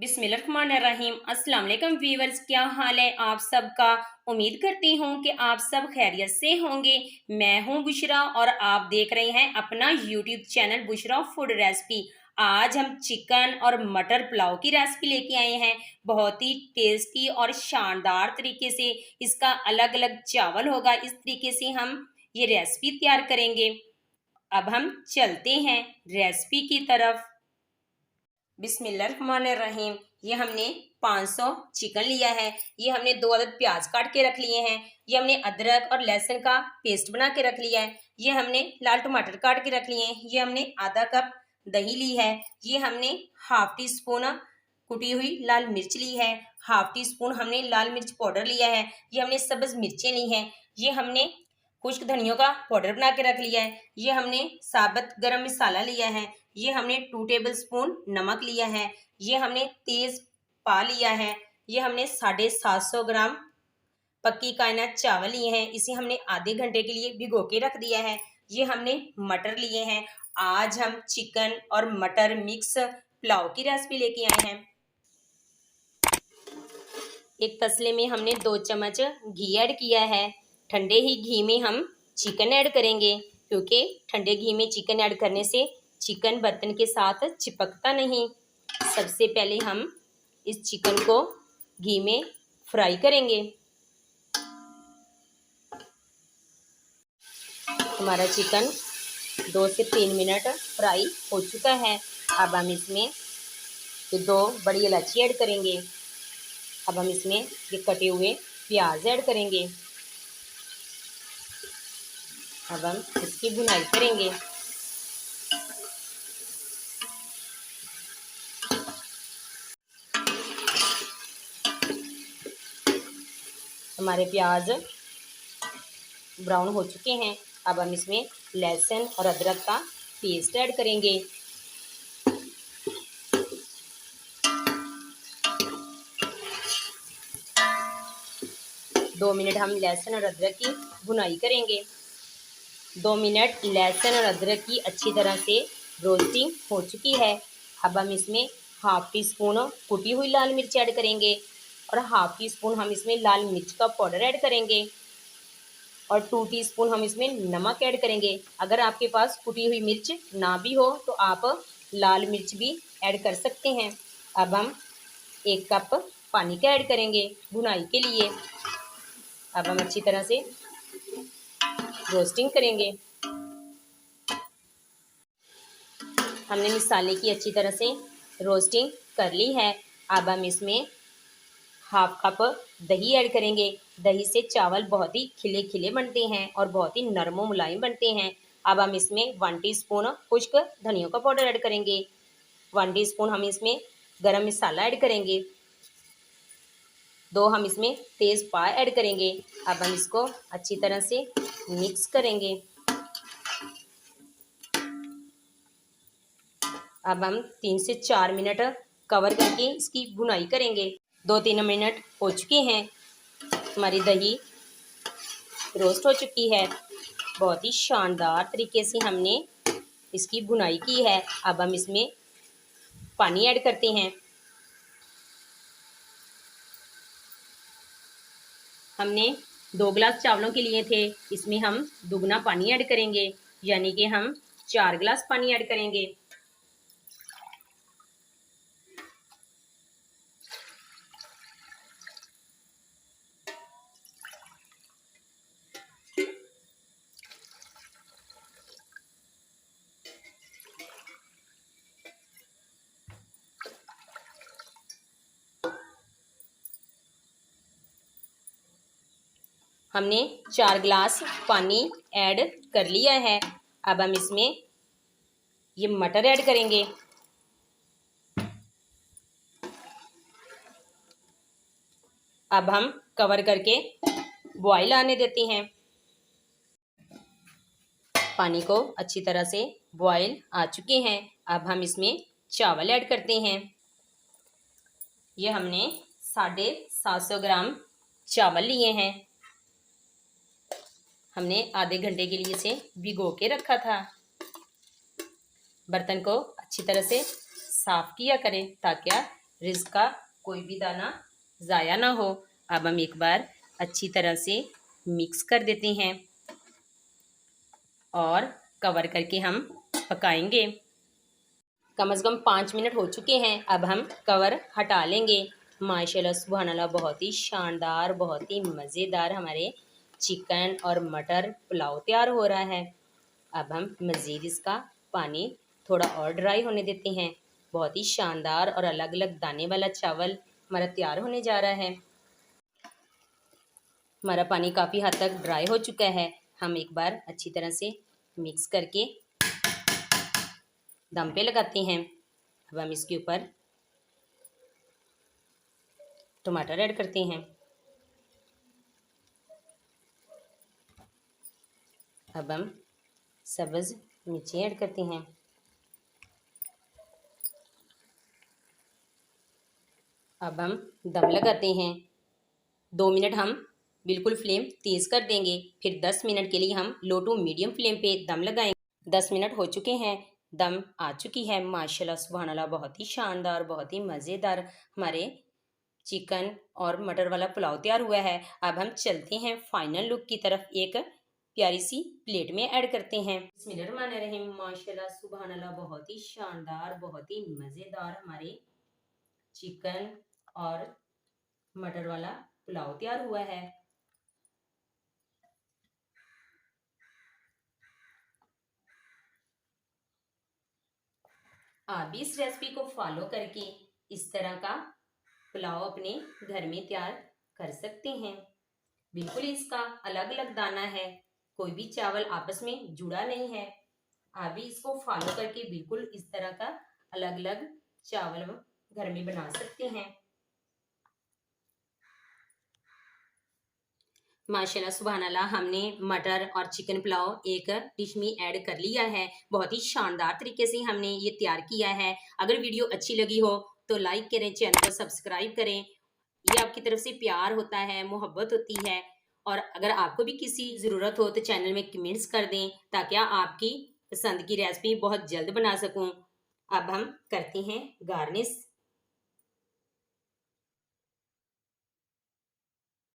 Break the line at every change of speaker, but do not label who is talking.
बिस्मिल्लाहिर्रहमानिर्रहीम। अस्सलाम वालेकुम व्यूअर्स, क्या हाल है आप सबका। उम्मीद करती हूँ कि आप सब खैरियत से होंगे। मैं हूँ बुशरा और आप देख रहे हैं अपना YouTube channel Bushra food recipe. आज हम चिकन और मटर पुलाव की रेसिपी लेके आए हैं। बहुत ही टेस्टी और शानदार तरीके से इसका अलग अलग चावल होगा। इस तरीके से हम ये रेसिपी तैयार करेंगे। अब हम चलते हैं रेसिपी की तरफ। बिस्मिल्लाहिर्रहमानिर्रहीम। ये हमने 500 चिकन लिया है। ये हमने 2 अदद प्याज काट के रख लिए हैं। ये हमने अदरक और लहसुन का पेस्ट बना के रख लिया है। ये हमने लाल टमाटर काट के रख लिए हैं। ये हमने आधा कप दही ली है। ये हमने हाफ टी स्पून कुटी हुई लाल मिर्च ली है। हाफ टी स्पून हमने लाल मिर्च पाउडर लिया है। ये हमने सब्ज मिर्चें ली हैं। ये हमने खुश्क धनियों का पाउडर बना के रख लिया है। ये हमने साबुत गरम मसाला लिया है। ये हमने 2 टेबल स्पून नमक लिया है। ये हमने तेज पा लिया है। ये हमने 750 ग्राम पक्की कायनात चावल लिए हैं। इसे हमने आधे घंटे के लिए भिगो के रख दिया है। ये हमने मटर लिए हैं। आज हम चिकन और मटर मिक्स पुलाव की रेसिपी लेके आए हैं। एक तसले में हमने 2 चम्मच घी ऐड किया है। ठंडे ही घी में हम चिकन ऐड करेंगे, क्योंकि ठंडे घी में चिकन ऐड करने से चिकन बर्तन के साथ चिपकता नहीं। सबसे पहले हम इस चिकन को घी में फ्राई करेंगे। हमारा चिकन 2 से 3 मिनट फ्राई हो चुका है। अब हम इसमें ये 2 बड़ी इलायची ऐड करेंगे। अब हम इसमें ये कटे हुए प्याज ऐड करेंगे। अब हम इसकी भुनाई करेंगे। हमारे प्याज ब्राउन हो चुके हैं। अब हम इसमें लहसुन और अदरक का पेस्ट ऐड करेंगे। दो मिनट हम लहसुन और अदरक की भुनाई करेंगे। 2 मिनट लहसुन और अदरक की अच्छी तरह से रोस्टिंग हो चुकी है। अब हम इसमें हाफ टी स्पून कुटी हुई लाल मिर्च ऐड करेंगे और हाफ टी स्पून हम इसमें लाल मिर्च का पाउडर ऐड करेंगे और 2 टीस्पून हम इसमें नमक ऐड करेंगे। अगर आपके पास कुटी हुई मिर्च ना भी हो तो आप लाल मिर्च भी ऐड कर सकते हैं। अब हम 1 कप पानी का ऐड करेंगे भुनाई के लिए। अब हम अच्छी तरह से रोस्टिंग करेंगे। हमने मसाले की अच्छी तरह से रोस्टिंग कर ली है। अब हम इसमें हाफ कप दही ऐड करेंगे। दही से चावल बहुत ही खिले खिले बनते हैं और बहुत ही नरम और मुलायम बनते हैं। अब हम इसमें 1 टीस्पून खुश्क धनियों का पाउडर ऐड करेंगे। 1 टीस्पून हम इसमें गरम मसाला ऐड करेंगे। 2 हम इसमें तेज पा ऐड करेंगे। अब हम इसको अच्छी तरह से मिक्स करेंगे। अब हम 3 से 4 मिनट कवर करके इसकी भुनाई करेंगे। 2-3 मिनट हो चुके हैं। हमारी दही रोस्ट हो चुकी है। बहुत ही शानदार तरीके से हमने इसकी भुनाई की है। अब हम इसमें पानी ऐड करते हैं। हमने 2 गिलास चावलों के लिए थे, इसमें हम दुगना पानी ऐड करेंगे, यानी कि हम 4 गिलास पानी ऐड करेंगे। हमने 4 गिलास पानी ऐड कर लिया है। अब हम इसमें ये मटर ऐड करेंगे। अब हम कवर करके बॉईल आने देते हैं। पानी को अच्छी तरह से बॉईल आ चुके हैं। अब हम इसमें चावल ऐड करते हैं। ये हमने 750 ग्राम चावल लिए हैं। हमने आधे घंटे के लिए इसे भिगो के रखा था। बर्तन को अच्छी तरह से साफ किया करें ताकि रिज़्क का कोई भी दाना ज़ाया ना हो। अब हम एक बार अच्छी तरह से मिक्स कर देते हैं और कवर करके हम पकाएंगे। कम से कम 5 मिनट हो चुके हैं। अब हम कवर हटा लेंगे। माशाल्लाह सुभान अल्लाह, बहुत ही शानदार, बहुत ही मज़ेदार हमारे चिकन और मटर पुलाव तैयार हो रहा है। अब हम मज़ीद इसका पानी थोड़ा और ड्राई होने देते हैं। बहुत ही शानदार और अलग अलग दाने वाला चावल हमारा तैयार होने जा रहा है। हमारा पानी काफ़ी हद तक ड्राई हो चुका है। हम एक बार अच्छी तरह से मिक्स करके दम पे लगाते हैं। अब हम इसके ऊपर टमाटर ऐड करते हैं। अब हम सब्ज़ मिर्ची ऐड करते हैं। अब हम दम लगाते हैं। 2 मिनट हम बिल्कुल फ्लेम तेज़ कर देंगे। फिर 10 मिनट के लिए हम लो टू मीडियम फ्लेम पे दम लगाएंगे। 10 मिनट हो चुके हैं, दम आ चुकी है। माशाल्लाह सुभान अल्लाह, बहुत ही शानदार, बहुत ही मज़ेदार हमारे चिकन और मटर वाला पुलाव तैयार हुआ है। अब हम चलते हैं फाइनल लुक की तरफ। एक प्यारी सी प्लेट में ऐड करते हैं। बिस्मिल्लाहिर्रहमानिर्रहीम। माशाल्लाह सुभान अल्लाह, बहुत ही शानदार, बहुत ही मज़ेदार हमारे चिकन और मटर वाला पुलाव तैयार हुआ है। आप भी इस रेसिपी को फॉलो करके इस तरह का पुलाव अपने घर में तैयार कर सकते हैं। बिल्कुल इसका अलग अलग दाना है, कोई भी चावल आपस में जुड़ा नहीं है। आप भी इसको फॉलो करके बिल्कुल इस तरह का अलग अलग चावल घर में बना सकते हैं। माशाल्लाह सुभान अल्लाह, हमने मटर और चिकन पुलाव एक डिश में ऐड कर लिया है। बहुत ही शानदार तरीके से हमने ये तैयार किया है। अगर वीडियो अच्छी लगी हो तो लाइक करें, चैनल को सब्सक्राइब करें। ये आपकी तरफ से प्यार होता है, मोहब्बत होती है। और अगर आपको भी किसी ज़रूरत हो तो चैनल में कमेंट्स कर दें, ताकि आपकी पसंद की रेसिपी बहुत जल्द बना सकूं। अब हम करते हैं गार्निश।